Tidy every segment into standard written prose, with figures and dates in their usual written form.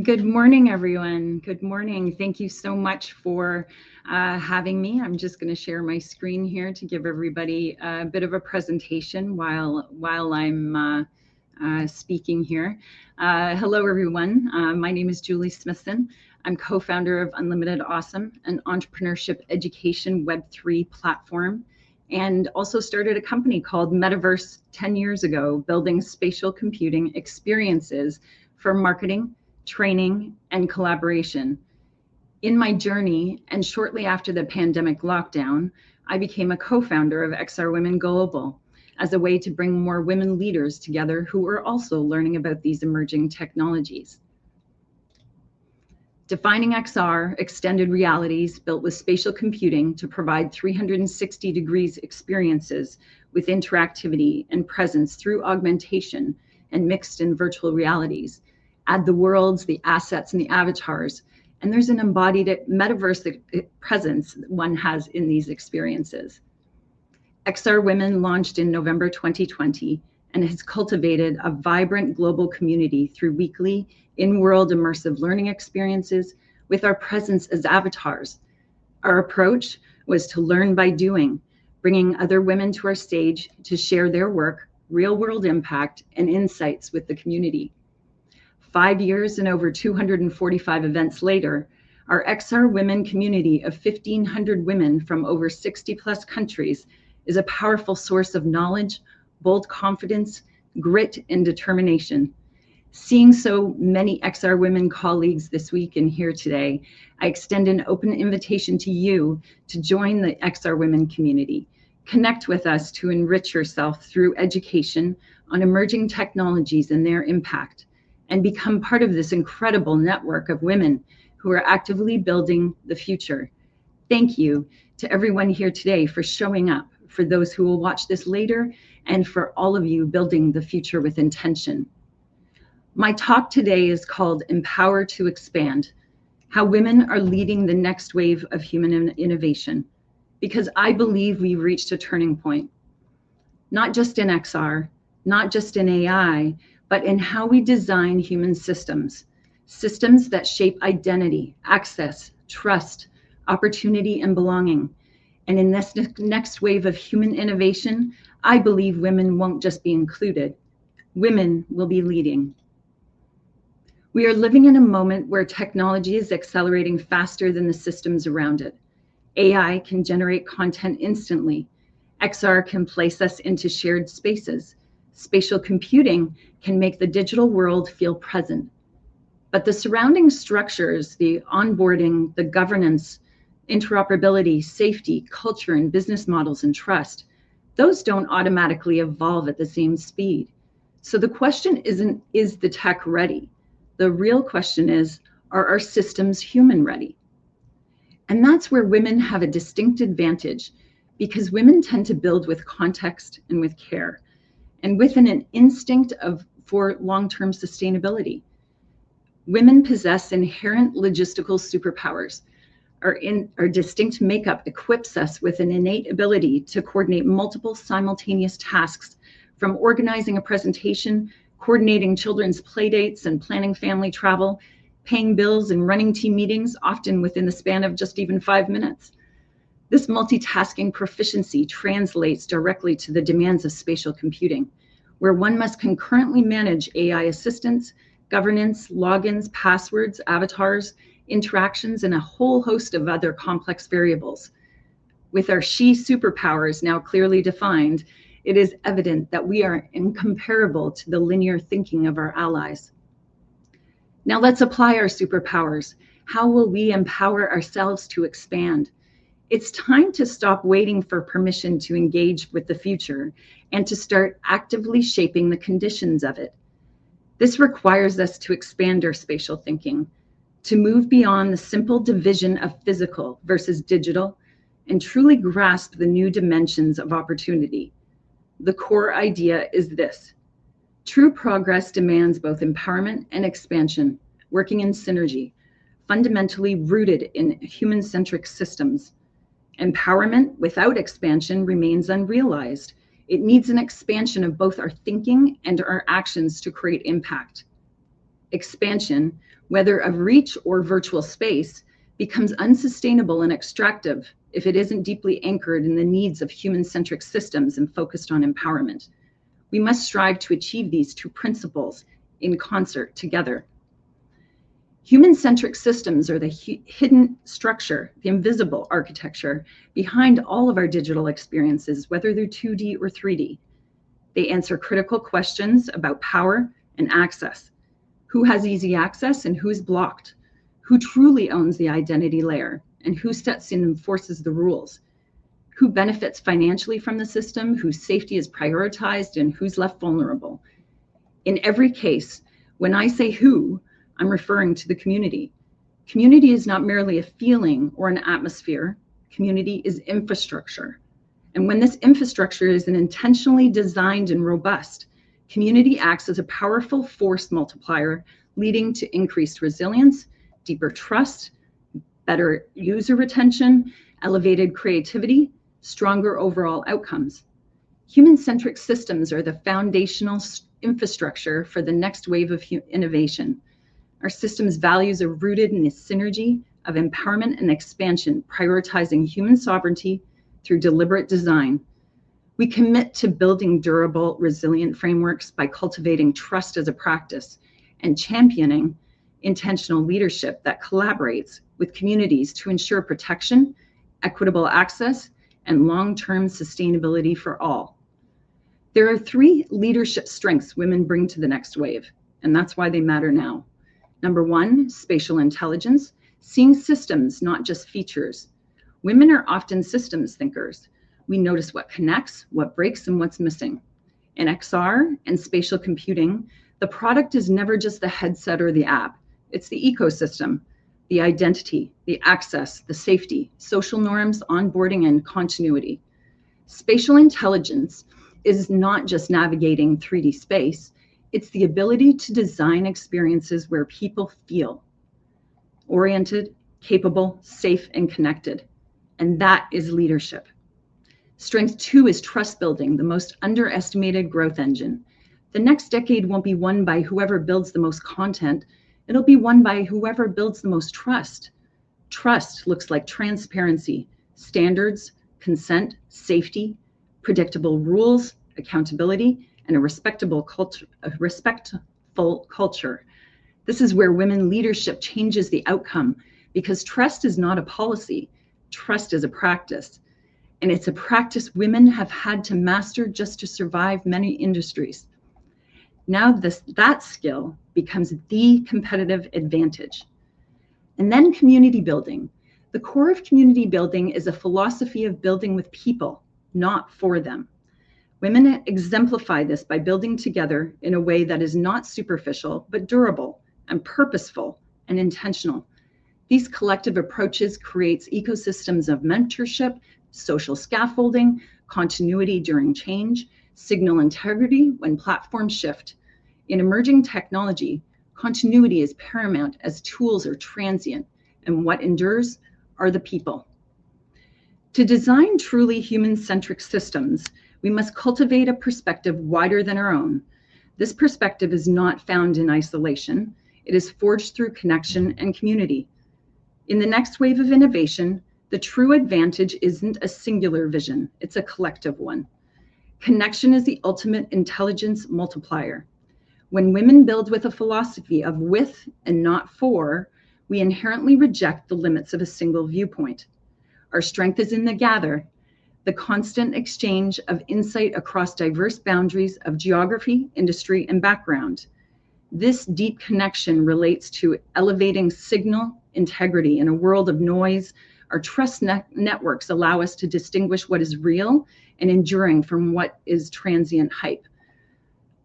Good morning, everyone. Good morning. Thank you so much for having me. I'm just going to share my screen here to give everybody a bit of a presentation while I'm speaking here. Hello, everyone. My name is Julie Smithson. I'm co-founder of Unlimited Awesome, an entrepreneurship education Web3 platform, and also started a company called GatherVerse 10 years ago, building spatial computing experiences for marketing, training, and collaboration. In my journey, and shortly after the pandemic lockdown, I became a co-founder of XR Women Global as a way to bring more women leaders together who were also learning about these emerging technologies. Defining XR, extended realities built with spatial computing to provide 360 degrees experiences with interactivity and presence through augmentation and mixed and virtual realities. Add the worlds, the assets, and the avatars, and there's an embodied metaverse presence one has in these experiences. XR Women launched in November 2020 and has cultivated a vibrant global community through weekly in-world immersive learning experiences with our presence as avatars. Our approach was to learn by doing, bringing other women to our stage to share their work, real-world impact, and insights with the community. 5 years and over 245 events later, our XR Women community of 1,500 women from over 60 plus countries is a powerful source of knowledge, bold confidence, grit, and determination. Seeing so many XR Women colleagues this week and here today, I extend an open invitation to you to join the XR Women community. Connect with us to enrich yourself through education on emerging technologies and their impact, and become part of this incredible network of women who are actively building the future. Thank you to everyone here today for showing up, for those who will watch this later, and for all of you building the future with intention. My talk today is called Empower to Expand, how women are leading the next wave of human innovation, because I believe we've reached a turning point, not just in XR, not just in AI, but in how we design human systems that shape identity, access, trust, opportunity, and belonging. And in this next wave of human innovation, I believe women won't just be included, women will be leading. We are living in a moment where technology is accelerating faster than the systems around it. AI can generate content instantly. XR can place us into shared spaces. Spatial computing can make the digital world feel present. But the surrounding structures, the onboarding, the governance, interoperability, safety, culture, and business models and trust, those don't automatically evolve at the same speed. So the question isn't, is the tech ready? The real question is, are our systems human ready? And that's where women have a distinct advantage, because women tend to build with context and with care, and with an instinct for long-term sustainability. Women possess inherent logistical superpowers. Our distinct makeup equips us with an innate ability to coordinate multiple simultaneous tasks, from organizing a presentation, coordinating children's play dates, and planning family travel, paying bills, and running team meetings, often within the span of just even 5 minutes. This multitasking proficiency translates directly to the demands of spatial computing, where one must concurrently manage AI assistants, governance, logins, passwords, avatars, interactions, and a whole host of other complex variables. With our she superpowers now clearly defined, it is evident that we are incomparable to the linear thinking of our allies. Now let's apply our superpowers. How will we empower ourselves to expand? It's time to stop waiting for permission to engage with the future and to start actively shaping the conditions of it. This requires us to expand our spatial thinking, to move beyond the simple division of physical versus digital, and truly grasp the new dimensions of opportunity. The core idea is this: true progress demands both empowerment and expansion, working in synergy, fundamentally rooted in human-centric systems. Empowerment without expansion remains unrealized. It needs an expansion of both our thinking and our actions to create impact. Expansion, whether of reach or virtual space, becomes unsustainable and extractive if it isn't deeply anchored in the needs of human-centric systems and focused on empowerment. We must strive to achieve these two principles in concert together. Human-centric systems are the hidden structure, the invisible architecture behind all of our digital experiences, whether they're 2D or 3D. They answer critical questions about power and access. Who has easy access and who's blocked? Who truly owns the identity layer and who steps in and enforces the rules? Who benefits financially from the system, whose safety is prioritized, and who's left vulnerable? In every case, when I say who, I'm referring to the community. Community is not merely a feeling or an atmosphere. Community is infrastructure. And when this infrastructure is intentionally designed and robust, community acts as a powerful force multiplier, leading to increased resilience, deeper trust, better user retention, elevated creativity, stronger overall outcomes. Human-centric systems are the foundational infrastructure for the next wave of innovation. Our system's values are rooted in the synergy of empowerment and expansion, prioritizing human sovereignty through deliberate design. We commit to building durable, resilient frameworks by cultivating trust as a practice and championing intentional leadership that collaborates with communities to ensure protection, equitable access, and long-term sustainability for all. There are 3 leadership strengths women bring to the next wave, and that's why they matter now. Number 1, spatial intelligence, seeing systems, not just features. Women are often systems thinkers. We notice what connects, what breaks, and what's missing. In XR and spatial computing, the product is never just the headset or the app. It's the ecosystem, the identity, the access, the safety, social norms, onboarding, and continuity. Spatial intelligence is not just navigating 3D space. It's the ability to design experiences where people feel oriented, capable, safe, and connected. And that is leadership. Strength 2 is trust building, the most underestimated growth engine. The next decade won't be won by whoever builds the most content. It'll be won by whoever builds the most trust. Trust looks like transparency, standards, consent, safety, predictable rules, accountability, and a respectful culture. This is where women leadership changes the outcome, because trust is not a policy. Trust is a practice. And it's a practice women have had to master just to survive many industries. Now that skill becomes the competitive advantage. And then community building. The core of community building is a philosophy of building with people, not for them. Women exemplify this by building together in a way that is not superficial, but durable and purposeful and intentional. These collective approaches creates ecosystems of mentorship, social scaffolding, continuity during change, signal integrity when platforms shift. In emerging technology, continuity is paramount as tools are transient, and what endures are the people. To design truly human-centric systems, we must cultivate a perspective wider than our own. This perspective is not found in isolation. It is forged through connection and community. In the next wave of innovation, the true advantage isn't a singular vision, it's a collective one. Connection is the ultimate intelligence multiplier. When women build with a philosophy of with and not for, we inherently reject the limits of a single viewpoint. Our strength is in the gather, the constant exchange of insight across diverse boundaries of geography, industry, and background. This deep connection relates to elevating signal integrity in a world of noise. Our trust networks allow us to distinguish what is real and enduring from what is transient hype.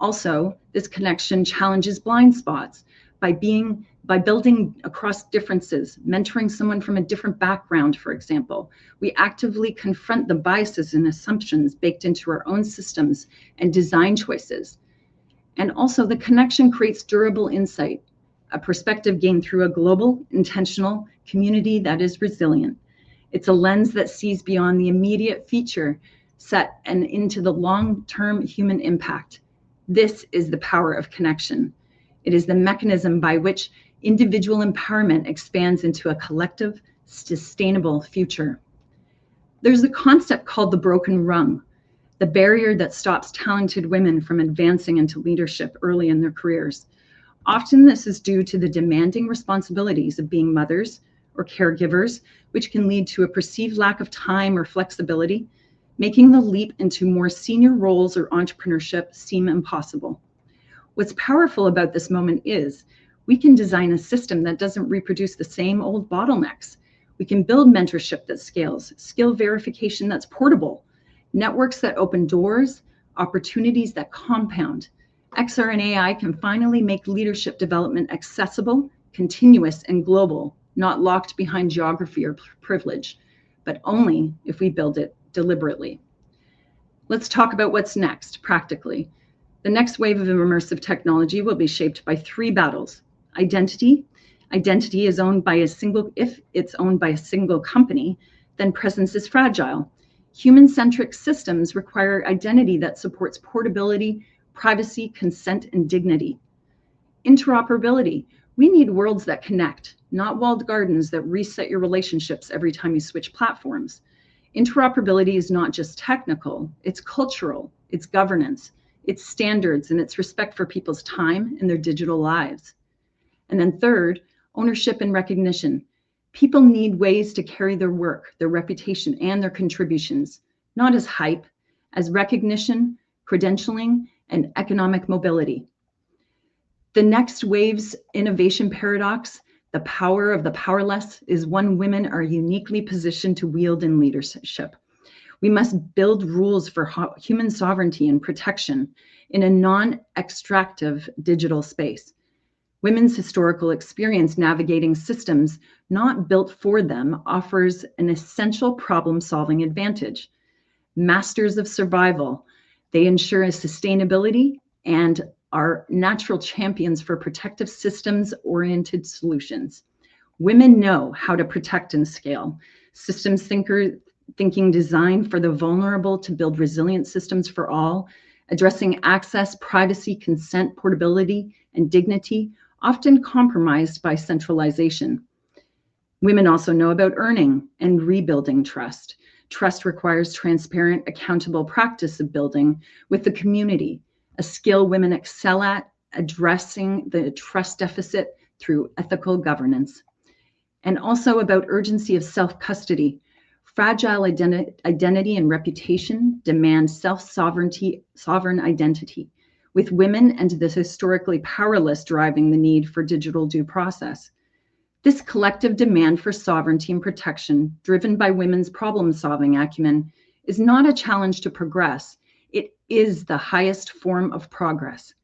Also, this connection challenges blind spots by building across differences, mentoring someone from a different background, for example. We actively confront the biases and assumptions baked into our own systems and design choices. And also, the connection creates durable insight, a perspective gained through a global, intentional community that is resilient. It's a lens that sees beyond the immediate feature set and into the long-term human impact. This is the power of connection. It is the mechanism by which individual empowerment expands into a collective, sustainable future. There's a concept called the broken rung, the barrier that stops talented women from advancing into leadership early in their careers. Often this is due to the demanding responsibilities of being mothers or caregivers, which can lead to a perceived lack of time or flexibility, making the leap into more senior roles or entrepreneurship seem impossible. What's powerful about this moment is we can design a system that doesn't reproduce the same old bottlenecks. We can build mentorship that scales, skill verification that's portable, networks that open doors, opportunities that compound. XR and AI can finally make leadership development accessible, continuous, and global, not locked behind geography or privilege, but only if we build it deliberately. Let's talk about what's next, practically. The next wave of immersive technology will be shaped by three battles. Identity. Identity is owned by a single, if it's owned by a single company, then presence is fragile. Human-centric systems require identity that supports portability, privacy, consent, and dignity. Interoperability. We need worlds that connect, not walled gardens that reset your relationships every time you switch platforms. Interoperability is not just technical, it's cultural, it's governance, it's standards, and it's respect for people's time and their digital lives. And then third, ownership and recognition. People need ways to carry their work, their reputation, and their contributions, not as hype, as recognition, credentialing, and economic mobility. The next wave's innovation paradox, the power of the powerless, is one women are uniquely positioned to wield in leadership. We must build rules for human sovereignty and protection in a non-extractive digital space. Women's historical experience navigating systems not built for them offers an essential problem-solving advantage. Masters of survival, they ensure sustainability and are natural champions for protective systems-oriented solutions. Women know how to protect and scale. Systems thinking designed for the vulnerable to build resilient systems for all, addressing access, privacy, consent, portability, and dignity, often compromised by centralization. Women also know about earning and rebuilding trust. Trust requires transparent, accountable practice of building with the community, a skill women excel at, addressing the trust deficit through ethical governance. And also about urgency of self-custody. Fragile identity and reputation demand self-sovereignty, sovereign identity, with women and the historically powerless driving the need for digital due process. This collective demand for sovereignty and protection, driven by women's problem-solving acumen, is not a challenge to progress. It is the highest form of progress.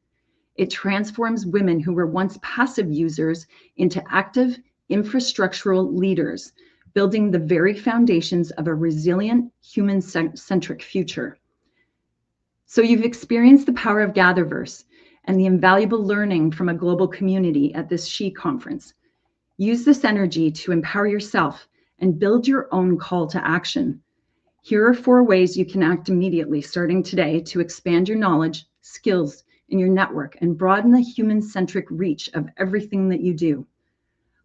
It transforms women who were once passive users into active infrastructural leaders, building the very foundations of a resilient, human-centric future. So you've experienced the power of GatherVerse and the invaluable learning from a global community at this SHE conference. Use this energy to empower yourself and build your own call to action. Here are 4 ways you can act immediately, starting today, to expand your knowledge, skills, and your network and broaden the human-centric reach of everything that you do.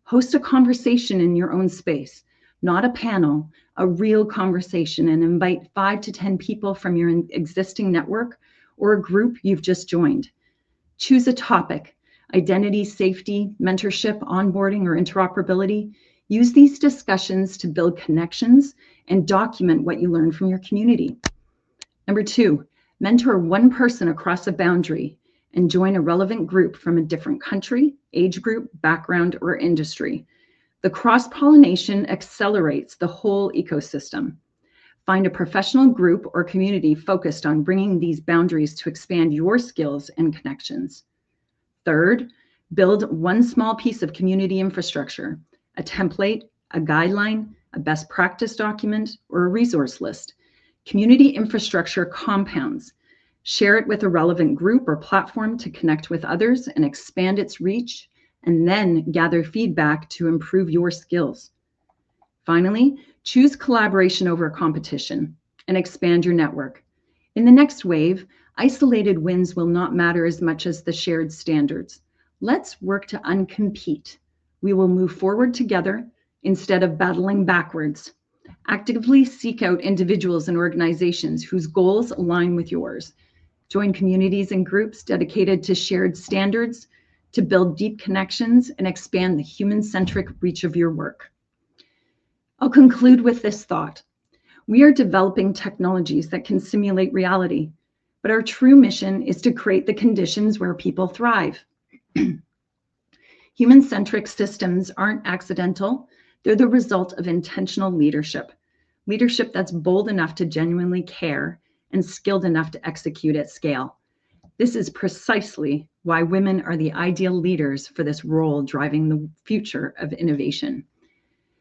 Host a conversation in your own space, not a panel, a real conversation, and invite 5 to 10 people from your existing network or a group you've just joined. Choose a topic, identity, safety, mentorship, onboarding, or interoperability. Use these discussions to build connections and document what you learn from your community. Number 2, mentor one person across a boundary and join a relevant group from a different country, age group, background, or industry. The cross-pollination accelerates the whole ecosystem. Find a professional group or community focused on bringing these boundaries to expand your skills and connections. Third, build one small piece of community infrastructure, a template, a guideline, a best practice document, or a resource list. Community infrastructure compounds. Share it with a relevant group or platform to connect with others and expand its reach, and then gather feedback to improve your skills. Finally, choose collaboration over competition and expand your network. In the next wave, isolated wins will not matter as much as the shared standards. Let's work to uncompete. We will move forward together instead of battling backwards. Actively seek out individuals and organizations whose goals align with yours. Join communities and groups dedicated to shared standards to build deep connections and expand the human-centric reach of your work. I'll conclude with this thought. We are developing technologies that can simulate reality, but our true mission is to create the conditions where people thrive. Human-centric systems aren't accidental. They're the result of intentional leadership that's bold enough to genuinely care and skilled enough to execute at scale. This is precisely why women are the ideal leaders for this role driving the future of innovation.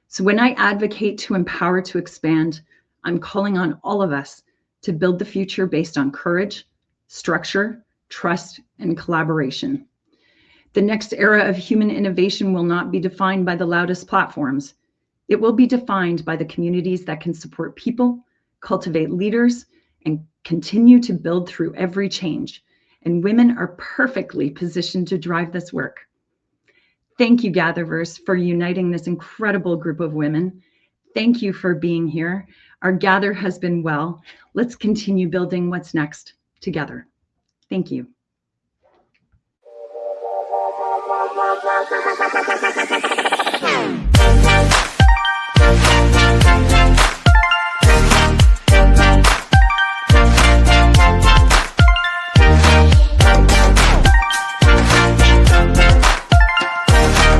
So when I advocate to empower to expand, I'm calling on all of us to build the future based on courage, structure, trust, and collaboration. The next era of human innovation will not be defined by the loudest platforms. It will be defined by the communities that can support people, cultivate leaders, and continue to build through every change. And women are perfectly positioned to drive this work. Thank you, GatherVerse, for uniting this incredible group of women. Thank you for being here. Our gather has been well. Let's continue building what's next together. Thank you.